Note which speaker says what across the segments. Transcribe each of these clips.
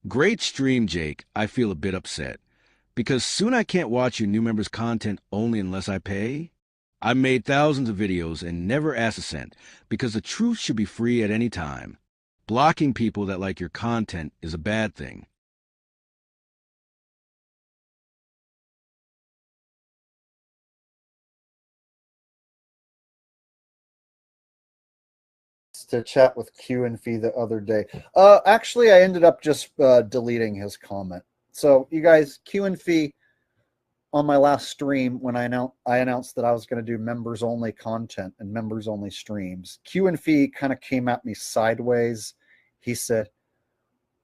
Speaker 1: Great stream, Jake. I feel a bit upset because soon I can't watch your new members' content only unless I pay. I've made thousands of videos and never asked a cent because the truth should be free at any time. Blocking people that like your content is a bad thing.
Speaker 2: To chat with QNFee the other day. Actually, I ended up just deleting his comment. So, you guys, QNFee on my last stream when I announced that I was going to do members only content and members only streams. QNFee kind of came at me sideways. He said,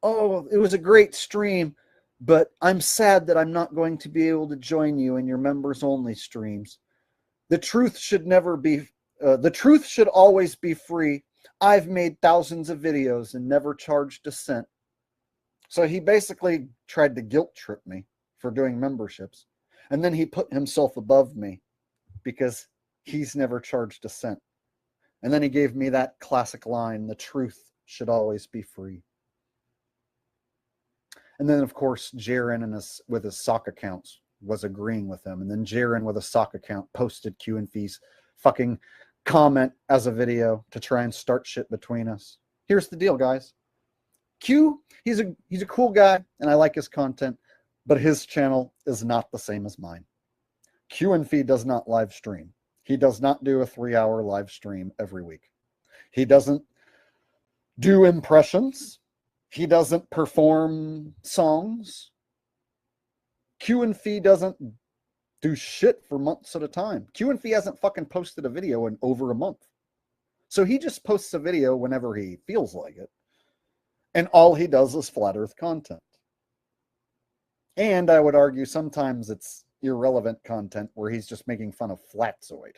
Speaker 2: "Oh, it was a great stream, but I'm sad that I'm not going to be able to join you in your members only streams. The truth should never be the truth should always be free. I've made thousands of videos and never charged a cent." So he basically tried to guilt trip me for doing memberships. And then he put himself above me because he's never charged a cent. And then he gave me that classic line, the truth should always be free. And then, of course, Jaren with his sock accounts was agreeing with him. And then Jaren with a sock account posted QNFee's fucking comment as a video to try and start shit between us. Here's the deal, guys. Q, he's a cool guy, and I like his content, but his channel is not the same as mine. QNFee does not live stream. He does not do a 3-hour live stream every week. He doesn't do impressions. He doesn't perform songs. QNFee doesn't do shit for months at a time. QNFee hasn't fucking posted a video in over a month. So he just posts a video whenever he feels like it. And all he does is flat earth content. And I would argue sometimes it's irrelevant content where he's just making fun of Flatzoid.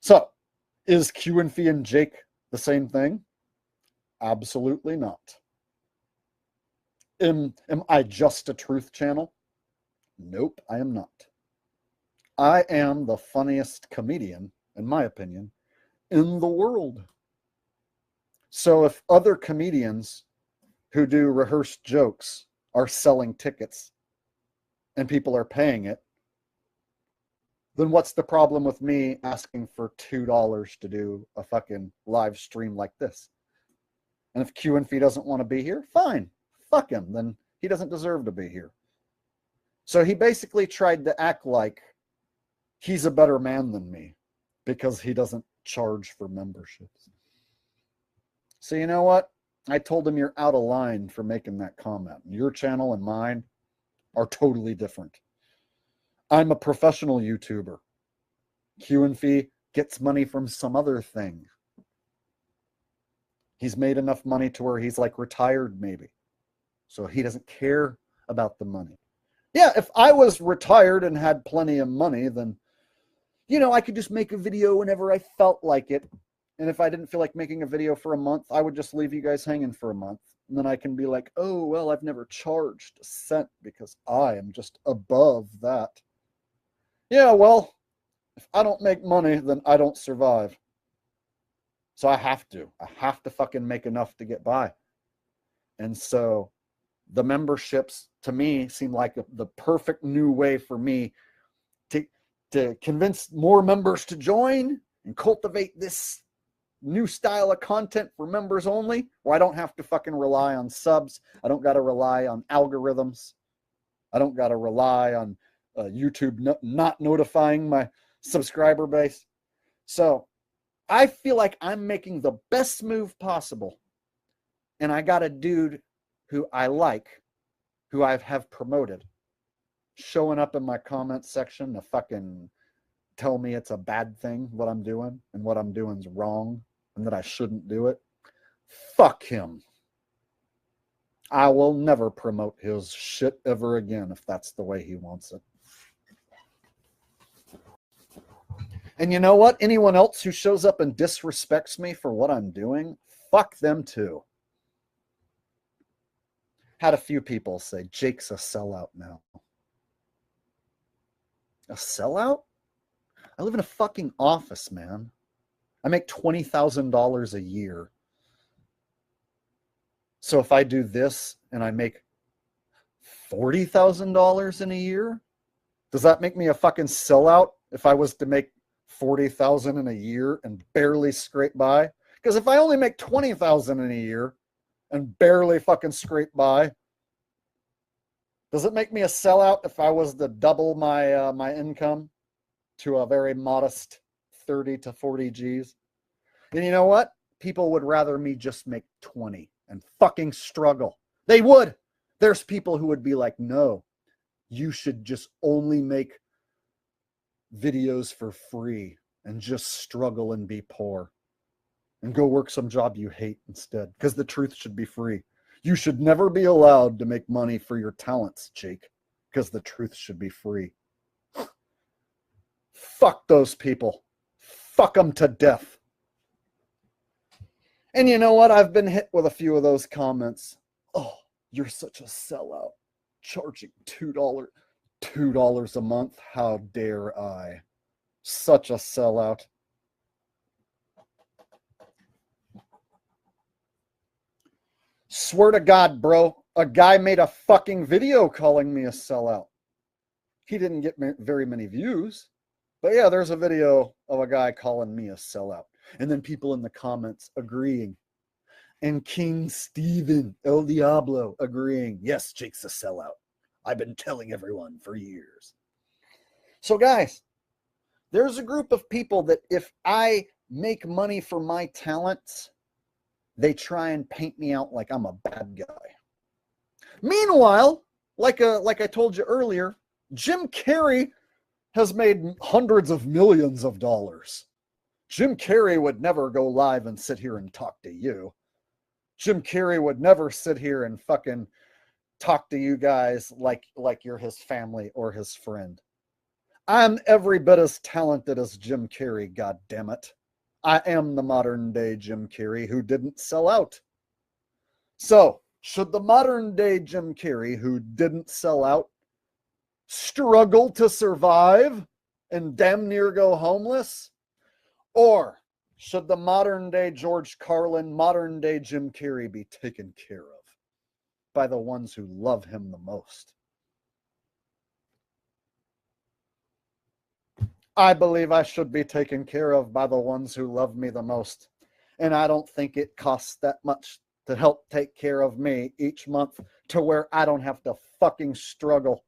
Speaker 2: So, is QNFee and Jake the same thing? Absolutely not. Am I just a truth channel? Nope, I am not. I am the funniest comedian, in my opinion, in the world. So if other comedians who do rehearsed jokes are selling tickets and people are paying it, then what's the problem with me asking for $2 to do a fucking live stream like this? And if QNFee doesn't want to be here, fine. Fuck him. Then he doesn't deserve to be here. So he basically tried to act like he's a better man than me because he doesn't charge for memberships. So you know what? I told him you're out of line for making that comment. Your channel and mine are totally different. I'm a professional YouTuber. QNFee gets money from some other thing. He's made enough money to where he's like retired maybe. So he doesn't care about the money. Yeah, if I was retired and had plenty of money, then, you know, I could just make a video whenever I felt like it. And if I didn't feel like making a video for a month, I would just leave you guys hanging for a month. And then I can be like, oh, well, I've never charged a cent because I am just above that. Yeah, well, if I don't make money, then I don't survive. So I have to fucking make enough to get by. And so the memberships to me seem like the perfect new way for me to convince more members to join and cultivate this new style of content for members only, where I don't have to fucking rely on subs. I don't got to rely on algorithms. I don't got to rely on YouTube not notifying my subscriber base. So I feel like I'm making the best move possible. And I got a dude who I like, who I have promoted, showing up in my comment section to fucking tell me it's a bad thing what I'm doing and what I'm doing is wrong and that I shouldn't do it. Fuck him. I will never promote his shit ever again if that's the way he wants it. And you know what? Anyone else who shows up and disrespects me for what I'm doing, fuck them too. Had a few people say, Jake's a sellout now. A sellout? I live in a fucking office, man. I make $20,000 a year. So if I do this and I make $40,000 in a year, does that make me a fucking sellout if I was to make $40,000 in a year and barely scrape by? Because if I only make $20,000 in a year and barely fucking scrape by, does it make me a sellout if I was to double my my income to a very modest 30 to 40 G's? And you know what? People would rather me just make 20 and fucking struggle. They would. There's people who would be like, no, you should just only make videos for free and just struggle and be poor and go work some job you hate instead, because the truth should be free. You should never be allowed to make money for your talents, Jake, because the truth should be free. Fuck those people. Fuck them to death. And you know what? I've been hit with a few of those comments. Oh, you're such a sellout. Charging $2 a month. How dare I? Such a sellout. Swear to God, bro, a guy made a fucking video calling me a sellout. He didn't get very many views, but yeah, there's a video of a guy calling me a sellout. And then people in the comments agreeing. And King Steven El Diablo agreeing. Yes, Jake's a sellout. I've been telling everyone for years. So guys, there's a group of people that if I make money for my talents, they try and paint me out like I'm a bad guy. Meanwhile, like I told you earlier, Jim Carrey has made hundreds of millions of dollars. Jim Carrey would never go live and sit here and talk to you. Jim Carrey would never sit here and fucking talk to you guys like you're his family or his friend. I'm every bit as talented as Jim Carrey, god damn it. I am the modern day Jim Carrey who didn't sell out. So, should the modern day Jim Carrey who didn't sell out struggle to survive and damn near go homeless? Or should the modern day George Carlin, modern day Jim Carrey be taken care of by the ones who love him the most? I believe I should be taken care of by the ones who love me the most. And I don't think it costs that much to help take care of me each month to where I don't have to fucking struggle